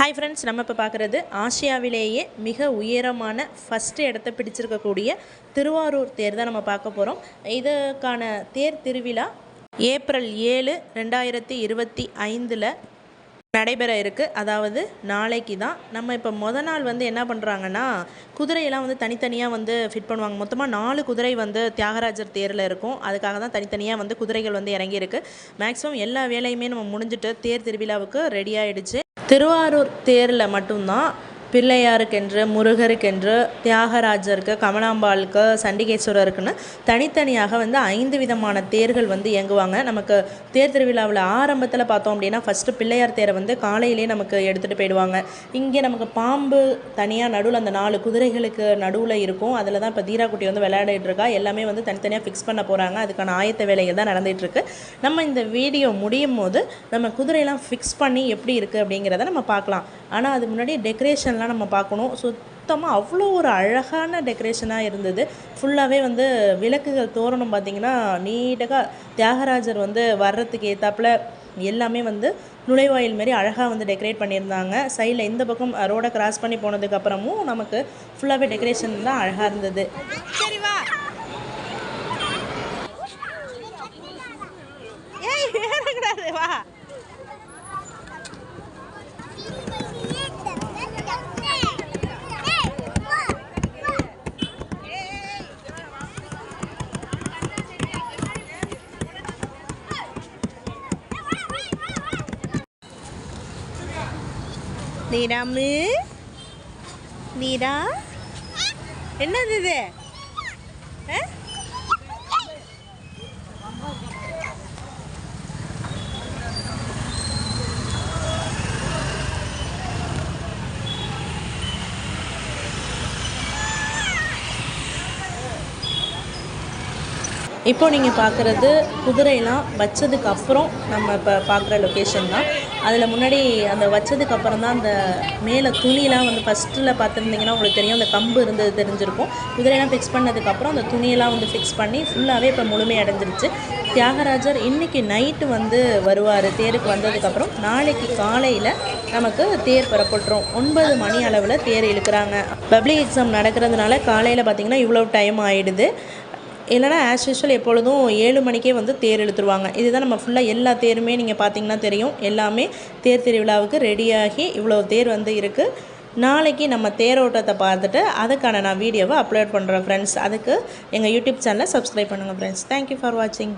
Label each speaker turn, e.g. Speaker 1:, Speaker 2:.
Speaker 1: Hi friends, நம்ம இப்போ பார்க்குறது ஆசியாவிலேயே மிக உயரமான ஃபஸ்ட்டு இடத்த பிடிச்சிருக்கக்கூடிய திருவாரூர் தேர் தான் நம்ம பார்க்க போகிறோம். இதுக்கான தேர் திருவிழா ஏப்ரல் 7, 2025 நடைபெற இருக்குது. அதாவது நாளைக்கு தான். நம்ம இப்போ நாள் என்ன பண்ணுறாங்கன்னா, குதிரையெல்லாம் தனித்தனியாக ஃபிட் பண்ணுவாங்க. மொத்தமாக 4 குதிரை தியாகராஜர் தேரில் இருக்கும். அதுக்காக தான் தனித்தனியாக குதிரைகள் இறங்கியிருக்கு. மேக்ஸிமம் எல்லா வேலையுமே நம்ம முடிஞ்சுட்டு தேர் திருவிழாவுக்கு ரெடி ஆகிடுச்சு. திருவாரூர் தேரில் மட்டும்தான் பிள்ளையாருக்கென்று, முருகருக்கென்று, தியாகராஜருக்கு, கமலாம்பாளுக்கு, சண்டிகேஸ்வரருக்குன்னு தனித்தனியாக 5 விதமான தேர்கள் இயங்குவாங்க. நமக்கு தேர் திருவிழாவில் ஆரம்பத்தில் பார்த்தோம் அப்படின்னா ஃபஸ்ட்டு பிள்ளையார் தேரை காலையிலே நமக்கு எடுத்துகிட்டு போயிடுவாங்க. இங்கே நமக்கு பாம்பு தனியாக நடுவில் அந்த 4 குதிரைகளுக்கு நடுவில் இருக்கும். அதில் தான் இப்போ தீராக்குட்டி விளையாடிட்டு இருக்கா. எல்லாமே தனித்தனியாக ஃபிக்ஸ் பண்ண போகிறாங்க. அதுக்கான ஆயத்த வேலைகள் தான் நடந்துகிட்ருக்கு. நம்ம இந்த வீடியோ முடியும் போது நம்ம குதிரையெல்லாம் ஃபிக்ஸ் பண்ணி எப்படி இருக்குது அப்படிங்கிறத நம்ம பார்க்கலாம். ஆனால் அது முன்னாடி டெக்கரேஷன் நம்ம பார்க்கணும். சுத்தமாக அவ்வளோ ஒரு அழகான டெக்கரேஷனாக இருந்தது. ஃபுல்லாகவே விளக்குகள் தோரணம் பார்த்திங்கன்னா நீட்டாக தியாகராஜர் வர்றதுக்கு ஏற்றாப்புல எல்லாமே நுழைவாயில் மாரி அழகாக டெக்கரேட் பண்ணியிருந்தாங்க. சைடில் இந்த பக்கம் ரோடை கிராஸ் பண்ணி போனதுக்கப்புறமும் நமக்கு ஃபுல்லாகவே டெக்கரேஷன் தான் அழகாக இருந்தது. சரிவா வா. நீராமு, நீரா, என்னது இது? இப்போ நீங்கள் பார்க்குறது குதிரையெல்லாம் வச்சதுக்கப்புறம் நம்ம இப்போ பார்க்குற லொக்கேஷன் தான். அதில் முன்னாடி அந்த வச்சதுக்கப்புறம் தான் அந்த மேலே துணியெலாம் ஃபஸ்ட்டில் பார்த்துருந்திங்கன்னா உங்களுக்கு தெரியும், அந்த கம்பு இருந்தது தெரிஞ்சிருக்கும். குதிரையெல்லாம் ஃபிக்ஸ் பண்ணதுக்கப்புறம் அந்த துணியெல்லாம் ஃபிக்ஸ் பண்ணி ஃபுல்லாகவே இப்போ முழுமை அடைஞ்சிருச்சு. தியாகராஜர் இன்றைக்கி நைட்டு வருவார். தேருக்கு வந்ததுக்கப்புறம் நாளைக்கு காலையில் நமக்கு தேர் பெறப்பட்டுரும். 9 மணி அளவில் தேர் இழுக்கிறாங்க. பப்ளிக் எக்ஸாம் நடக்கிறதுனால காலையில் பார்த்திங்கன்னா இவ்வளோ டைம் ஆகிடுது. இல்லைனா ஆஸ் யூஷுவல் எப்பொழுதும் 7 மணிக்கே தேர் இழுத்துருவாங்க. இதுதான் நம்ம ஃபுல்லாக எல்லா தேருமே நீங்கள் பார்த்திங்கன்னா தெரியும். எல்லாமே தேர் திருவிழாவுக்கு ரெடியாகி இவ்வளோ தேர் இருக்குது. நாளைக்கு நம்ம தேரோட்டத்தை பார்த்துட்டு அதுக்கான நான் வீடியோவை அப்லோட் பண்ணுறேன் ஃப்ரெண்ட்ஸ். அதுக்கு எங்கள் யூடியூப் சேனலை சப்ஸ்கிரைப் பண்ணுங்கள் ஃப்ரெண்ட்ஸ். தேங்க்யூ ஃபார் வாட்சிங்.